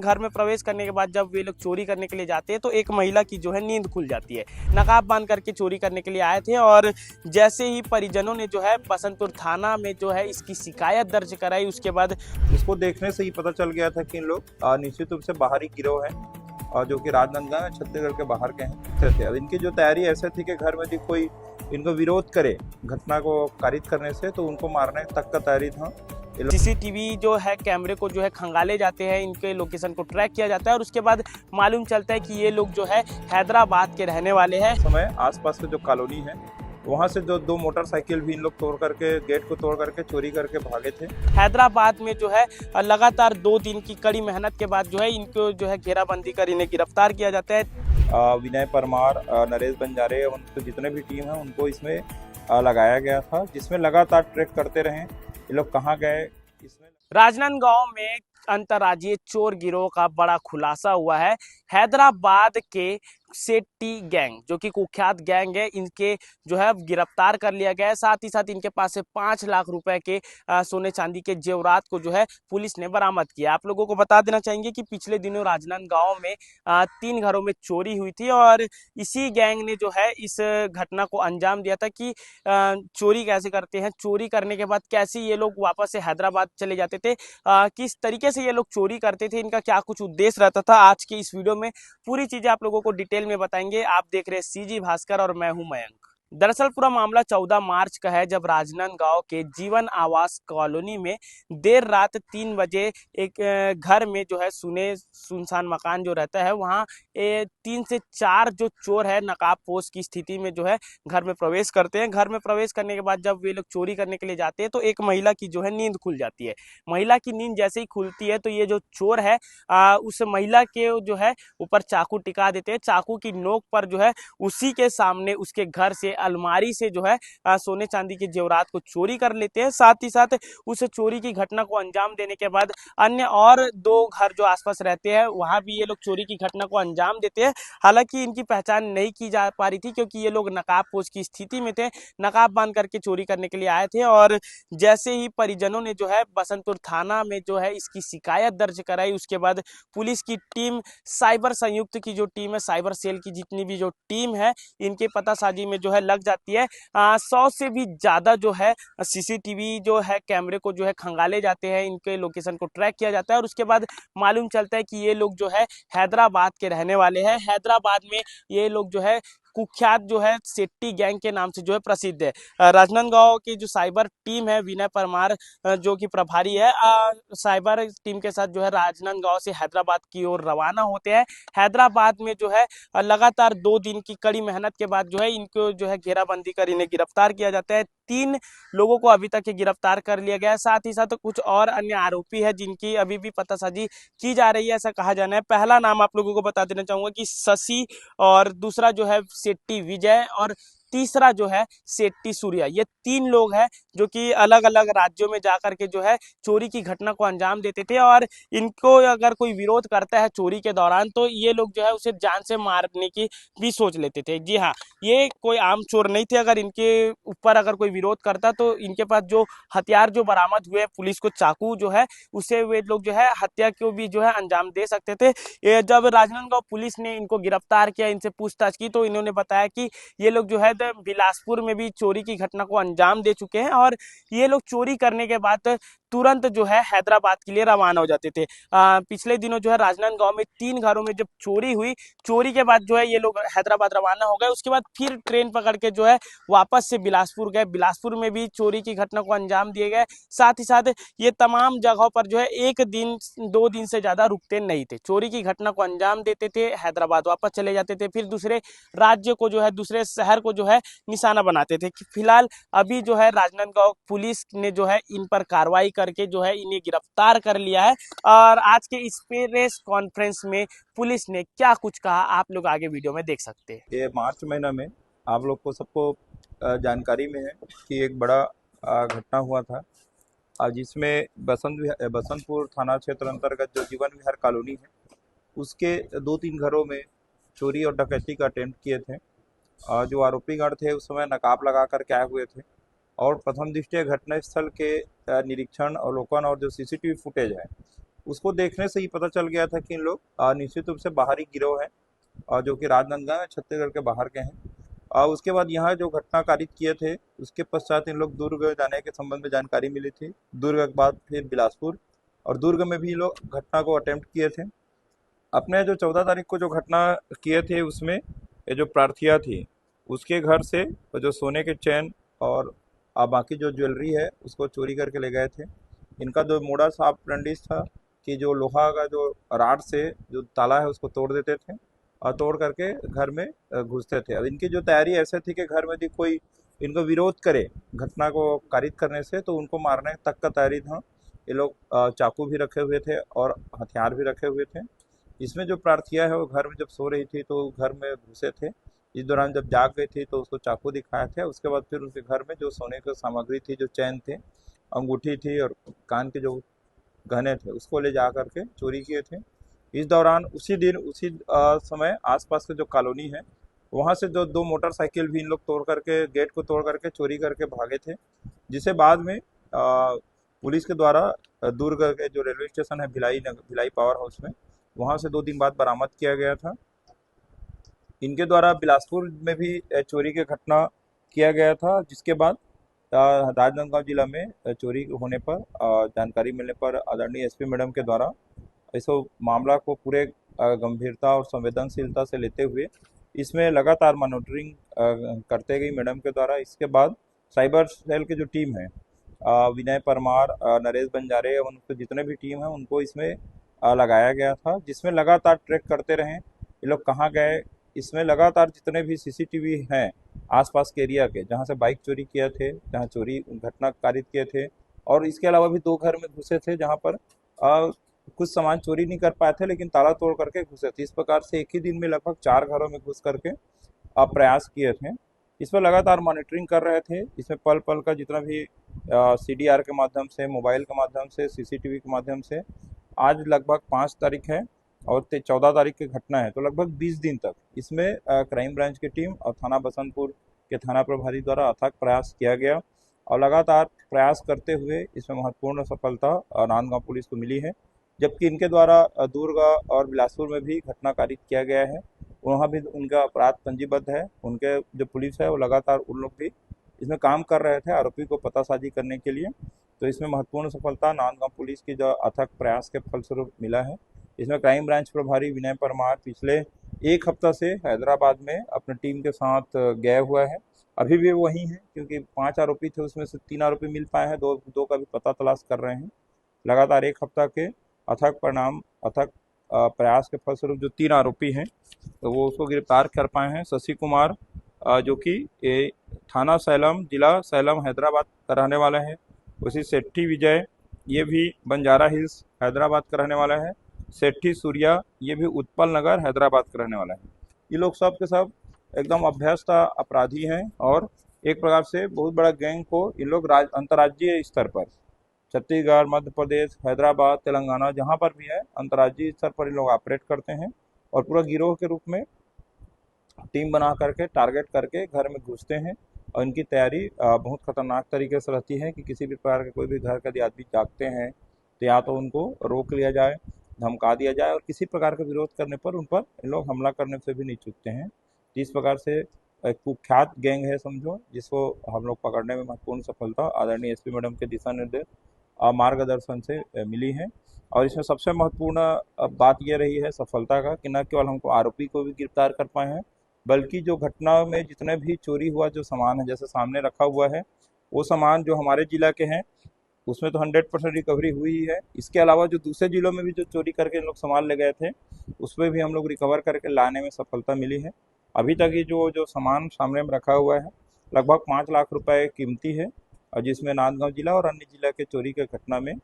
घर में प्रवेश करने के बाद जब वे लोग चोरी करने के लिए जाते हैं तो एक महिला की जो है नींद खुल जाती है। नकाब बांध करके चोरी करने के लिए आए थे और जैसे ही परिजनों ने जो है बसंतपुर थाना में जो है इसकी शिकायत दर्ज कराई, उसके बाद इसको देखने से ही पता चल गया था कि इन लोग निश्चित रूप से बाहरी गिरोह है और जो कि राजनांदगांव छत्तीसगढ़ के बाहर के हैं। अब इनकी जो तैयारी ऐसे थी कि घर में यदि कोई इनको विरोध करे घटना को कारित करने से तो उनको मारने तक का तैयारी था। सीसीटीवी जो है कैमरे को जो है खंगाले जाते हैं, इनके लोकेशन को ट्रैक किया जाता है और उसके बाद मालूम चलता है कि ये लोग जो है हैदराबाद के रहने वाले हैं। समय आसपास के जो कॉलोनी है वहाँ से जो 2 मोटरसाइकिल भी इन लोग तोड़ करके गेट को तोड़ करके चोरी करके भागे थे। हैदराबाद में जो है लगातार 2 दिन की कड़ी मेहनत के बाद जो है इनको जो है घेराबंदी कर इन्हें गिरफ्तार किया जाता है। विनय परमार, नरेश बंजारे, उनके जितने भी टीम है उनको इसमें लगाया गया था, जिसमें लगातार ट्रैक करते रहे ये लोग कहाँ गए। इसमें राजनांदगांव में अंतर्राज्यीय चोर गिरोह का बड़ा खुलासा हुआ है। हैदराबाद के सेट्टी गैंग जो कि कुख्यात गैंग है, इनके जो है गिरफ्तार कर लिया गया है। साथ ही साथ इनके पास से 5 लाख रुपए के सोने चांदी के जेवरात को जो है पुलिस ने बरामद किया। आप लोगों को बता देना चाहेंगे कि पिछले दिनों राजनांदगांव में 3 घरों में चोरी हुई थी और इसी गैंग ने जो है इस घटना को अंजाम दिया था कि चोरी कैसे करते हैं, चोरी करने के बाद कैसे ये लोग वापस से हैदराबाद चले जाते थे, किस तरीके से ये लोग चोरी करते थे, इनका क्या कुछ उद्देश्य रहता था। आज की इस वीडियो में पूरी चीजें आप लोगों को डिटेल में बताएंगे। आप देख रहे हैं सीजी भास्कर और मैं हूं मयंक। दरअसल पूरा मामला 14 मार्च का है, जब राजनांदगांव के जीवन आवास कॉलोनी में देर रात 3 बजे एक घर में जो है सुनसान मकान जो रहता है वहाँ 3 से 4 जो चोर है नकाबपोश की स्थिति में जो है घर में प्रवेश करते हैं। घर में प्रवेश करने के बाद जब वे लोग चोरी करने के लिए जाते हैं तो एक महिला की जो है नींद खुल जाती है। महिला की नींद जैसे ही खुलती है तो ये जो चोर है उस महिला के जो है ऊपर चाकू टिका देते हैं। चाकू की नोक पर जो है उसी के सामने उसके घर से अलमारी से जो है सोने चांदी के जेवरात को चोरी कर लेते हैं। साथ ही साथ उस चोरी की घटना को अंजाम देने के बाद अन्य और 2 घर जो आसपास रहते हैं वहां भी ये लोग चोरी की घटना को अंजाम देते हैं। हालांकि इनकी पहचान नहीं की जा पा रही थी क्योंकि ये लोग नकाबपोश की स्थिति में थे, नकाब बांध करके चोरी करने के लिए आए थे और जैसे ही परिजनों ने जो है बसंतपुर थाना में जो है इसकी शिकायत दर्ज कराई, उसके बाद पुलिस की टीम, साइबर संयुक्त की जो टीम है, साइबर सेल की जितनी भी जो टीम है, इनके पतासाजी में जो है लग जाती है। 100 से भी ज्यादा जो है सीसीटीवी जो है कैमरे को जो है खंगाले जाते हैं, इनके लोकेशन को ट्रैक किया जाता है और उसके बाद मालूम चलता है कि ये लोग जो है हैदराबाद के रहने वाले हैं। हैदराबाद में ये लोग जो है कुख्यात जो है सेट्टी गैंग के नाम से जो है प्रसिद्ध है। राजनांदगांव की जो साइबर टीम है, विनय परमार जो कि प्रभारी है, साइबर टीम के साथ जो है राजनांदगांव से हैदराबाद की ओर रवाना होते हैं। हैदराबाद में जो है लगातार 2 दिन की कड़ी मेहनत के बाद जो है इनको जो है घेराबंदी कर इन्हें गिरफ्तार किया जाता है। 3 लोगों को अभी तक गिरफ्तार कर लिया गया है। साथ ही साथ कुछ और अन्य आरोपी है जिनकी अभी भी पतासाजी की जा रही है, ऐसा कहा जाना है। पहला नाम आप लोगों को बता देना चाहूंगा कि शशि, और दूसरा जो है सेट्टी विजय, और तीसरा जो है सेट्टी सूर्या। ये 3 लोग हैं जो कि अलग अलग राज्यों में जाकर के जो है चोरी की घटना को अंजाम देते थे और इनको अगर कोई विरोध करता है चोरी के दौरान तो ये लोग जो है उसे जान से मारने की भी सोच लेते थे। जी हाँ, ये कोई आम चोर नहीं थे। अगर इनके ऊपर अगर कोई विरोध करता तो इनके पास जो हथियार जो बरामद हुए, पुलिस को चाकू जो है उसे वे लोग जो है हत्या को भी जो है अंजाम दे सकते थे। जब राजनांदगांव पुलिस ने इनको गिरफ्तार किया, इनसे पूछताछ की तो इन्होंने बताया कि ये लोग जो है बिलासपुर में भी चोरी की घटना को अंजाम दे चुके हैं और ये लोग चोरी करने के बाद तुरंत जो है हैदराबाद के लिए रवाना हो जाते थे। पिछले दिनों जो है राजनांदगांव में 3 घरों में जब चोरी हुई, चोरी के बाद जो है ये लोग हैदराबाद रवाना हो गए। उसके बाद फिर ट्रेन पकड़ के जो है वापस से बिलासपुर गए। बिलासपुर में भी चोरी की घटना को अंजाम दिए गए। साथ ही साथ ये तमाम जगहों पर जो है 1 दिन 2 दिन से ज्यादा रुकते नहीं थे, चोरी की घटना को अंजाम देते थे, हैदराबाद वापस चले जाते थे, फिर दूसरे राज्य को जो है, दूसरे शहर को जो है निशाना बनाते थे। फिलहाल अभी जो है राजनांदगांव पुलिस ने जो है इन पर कार्रवाई करके जो है इन्हें गिरफ्तार कर लिया है। और आज के इस प्रेस कॉन्फ्रेंस में पुलिस ने क्या कुछ कहा आप लोग आगे वीडियो में देख सकते हैं। ये मार्च महीना में आप लोग को सबको जानकारी में है कि एक बड़ा घटना हुआ था, जिसमें बसंतपुर थाना क्षेत्र अंतर्गत जो जीवन विहार कॉलोनी है उसके 2-3 घरों में चोरी और डकैती का अटेम्प्ट किए थे। जो आरोपीगण थे उस समय नकाब लगा कर के आए हुए थे और प्रथम दृष्टया घटनास्थल के निरीक्षण, अवलोकन और जो सीसीटीवी फुटेज है उसको देखने से ही पता चल गया था कि इन लोग निश्चित रूप से बाहरी गिरोह है, जो कि राजनांदगांव छत्तीसगढ़ के बाहर के हैं। उसके बाद यहाँ जो घटना कारित किए थे, उसके पश्चात इन लोग दुर्ग जाने के संबंध में जानकारी मिली थी। दुर्ग के बाद फिर बिलासपुर, और दुर्ग में भी लोग घटना को अटेम्प्ट किए थे। अपने जो 14 तारीख को जो घटना किए थे, उसमें ये जो प्रार्थिया थी, उसके घर से वो जो सोने के चैन और बाकी जो ज्वेलरी है उसको चोरी करके ले गए थे। इनका जो मोडास ऑपरेंडिस था कि जो लोहा का जो राड से जो ताला है उसको तोड़ देते थे और तोड़ करके घर में घुसते थे। अब इनकी जो तैयारी ऐसे थी कि घर में यदि कोई इनको विरोध करे घटना को कारित करने से, तो उनको मारने तक का तैयारी था। ये लोग चाकू भी रखे हुए थे और हथियार भी रखे हुए थे। इसमें जो प्रार्थिया है वो घर में जब सो रही थी तो घर में घुसे थे। इस दौरान जब जाग गई थी तो उसको चाकू दिखाया था। उसके बाद फिर उसके घर में जो सोने की सामग्री थी, जो चैन थे, अंगूठी थी और कान के जो गहने थे, उसको ले जा करके चोरी किए थे। इस दौरान उसी दिन उसी समय आसपास के जो कॉलोनी है वहाँ से जो 2 मोटरसाइकिल भी इन लोग तोड़ करके, गेट को तोड़ करके चोरी करके भागे थे, जिसे बाद में पुलिस के द्वारा दुर्ग के जो रेलवे स्टेशन है भिलाई पावर हाउस में, वहाँ से 2 दिन बाद बरामद किया गया था। इनके द्वारा बिलासपुर में भी चोरी की घटना किया गया था, जिसके बाद राजनांदगांव जिला में चोरी होने पर जानकारी मिलने पर आदरणीय एसपी मैडम के द्वारा इस मामला को पूरे गंभीरता और संवेदनशीलता से लेते हुए इसमें लगातार मॉनिटरिंग करते गई मैडम के द्वारा। इसके बाद साइबर सेल की जो टीम है, विनय परमार, नरेश बंजारे, उनके जितने भी टीम है उनको इसमें लगाया गया था, जिसमें लगातार ट्रैक करते रहे ये लोग कहाँ गए। इसमें लगातार जितने भी सीसीटीवी हैं आसपास के एरिया के, जहाँ से बाइक चोरी किए थे, जहाँ चोरी घटना कारित किए थे, और इसके अलावा भी 2 घर में घुसे थे जहाँ पर कुछ सामान चोरी नहीं कर पाए थे लेकिन ताला तोड़ करके घुसे थे। इस प्रकार से एक ही दिन में लगभग 4 घरों में घुस करके प्रयास किए थे। इस पर लगातार मॉनिटरिंग कर रहे थे। इसमें पल पल का जितना भी सीडीआर के माध्यम से, मोबाइल के माध्यम से, सीसीटीवी के माध्यम से, आज लगभग 5 तारीख है और 14 तारीख की घटना है, तो लगभग 20 दिन तक इसमें क्राइम ब्रांच की टीम और थाना बसंतपुर के थाना प्रभारी द्वारा अथक प्रयास किया गया और लगातार प्रयास करते हुए इसमें महत्वपूर्ण सफलता राजनांदगांव पुलिस को मिली है। जबकि इनके द्वारा दुर्ग और बिलासपुर में भी घटना कारित किया गया है, वहाँ भी उनका अपराध पंजीबद्ध है। उनके जो पुलिस है वो लगातार उन लोग भी इसमें काम कर रहे थे आरोपी को पतासाजी करने के लिए। तो इसमें महत्वपूर्ण सफलता राजनांदगांव पुलिस की जो अथक प्रयास के फलस्वरूप मिला है। इसमें क्राइम ब्रांच प्रभारी विनय परमार पिछले 1 हफ्ता से हैदराबाद में अपने टीम के साथ गया हुआ है। अभी भी वही है, क्योंकि 5 आरोपी थे, उसमें से 3 आरोपी मिल पाए हैं, दो का भी पता तलाश कर रहे हैं। लगातार 1 हफ्ता के अथक प्रयास के फलस्वरूप जो 3 आरोपी हैं तो वो उसको गिरफ्तार कर पाए हैं। शशि कुमार, जो कि थाना सैलम, जिला सैलम, हैदराबाद का रहने वाला है। उसी सेट्ठी विजय, ये भी बंजारा हिल्स हैदराबाद का रहने वाला है। सेट्ठी सूर्या, ये भी उत्पल नगर हैदराबाद का रहने वाला है। ये लोग सब के सब एकदम अभ्यस्त अपराधी हैं और एक प्रकार से बहुत बड़ा गैंग को इन लोग अंतर्राज्यीय स्तर पर, छत्तीसगढ़, मध्य प्रदेश, हैदराबाद, तेलंगाना, जहाँ पर भी है, अंतर्राज्यीय स्तर पर इन लोग ऑपरेट करते हैं और पूरा गिरोह के रूप में टीम बना करके टारगेट करके घर में घुसते हैं। और इनकी तैयारी बहुत खतरनाक तरीके से रहती है कि किसी भी प्रकार के कोई भी घर का यदि आदमी जागते हैं तो या तो उनको रोक लिया जाए, धमका दिया जाए, और किसी प्रकार का विरोध करने पर उन पर इन लोग हमला करने से भी नहीं चूकते हैं। इस प्रकार से एक कुख्यात गैंग है समझो, जिसको हम लोग पकड़ने में महत्वपूर्ण सफलता आदरणीय एसपी मैडम के दिशा निर्देश मार्गदर्शन से मिली है। और इसमें सबसे महत्वपूर्ण बात यह रही है सफलता का कि न केवल हमको आरोपी को भी गिरफ्तार कर पाए हैं, बल्कि जो घटना में जितने भी चोरी हुआ जो सामान है, जैसे सामने रखा हुआ है, वो सामान जो हमारे जिला के हैं उसमें तो 100% रिकवरी हुई ही है। इसके अलावा जो दूसरे जिलों में भी जो चोरी करके लोग सामान ले गए थे, उसमें भी हम लोग रिकवर करके लाने में सफलता मिली है। अभी तक ये जो जो सामान सामने में रखा हुआ है लगभग 5 लाख रुपए कीमती है, और जिसमें राजनांदगांव जिला और अन्य जिला के चोरी के घटना में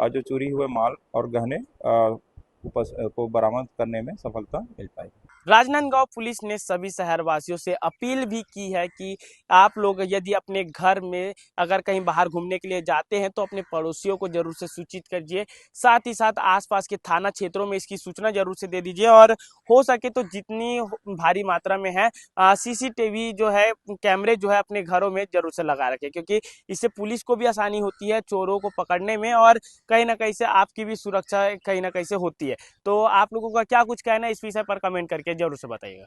जो चोरी हुए माल और गहने को बरामद करने में सफलता मिल पाई। राजनांदगांव पुलिस ने सभी शहरवासियों से अपील भी की है कि आप लोग यदि अपने घर में अगर कहीं बाहर घूमने के लिए जाते हैं तो अपने पड़ोसियों को जरूर से सूचित कीजिए। साथ ही साथ आसपास के थाना क्षेत्रों में इसकी सूचना जरूर से दे दीजिए और हो सके तो जितनी भारी मात्रा में है सीसीटीवी जो है कैमरे जो है अपने घरों में जरूर से लगा रखें, क्योंकि इससे पुलिस को भी आसानी होती है चोरों को पकड़ने में और कहीं ना कहीं से आपकी भी सुरक्षा कहीं ना कहीं से होती है। तो आप लोगों का क्या कुछ कहना है इस विषय पर कमेंट करके जरूर से बताइएगा।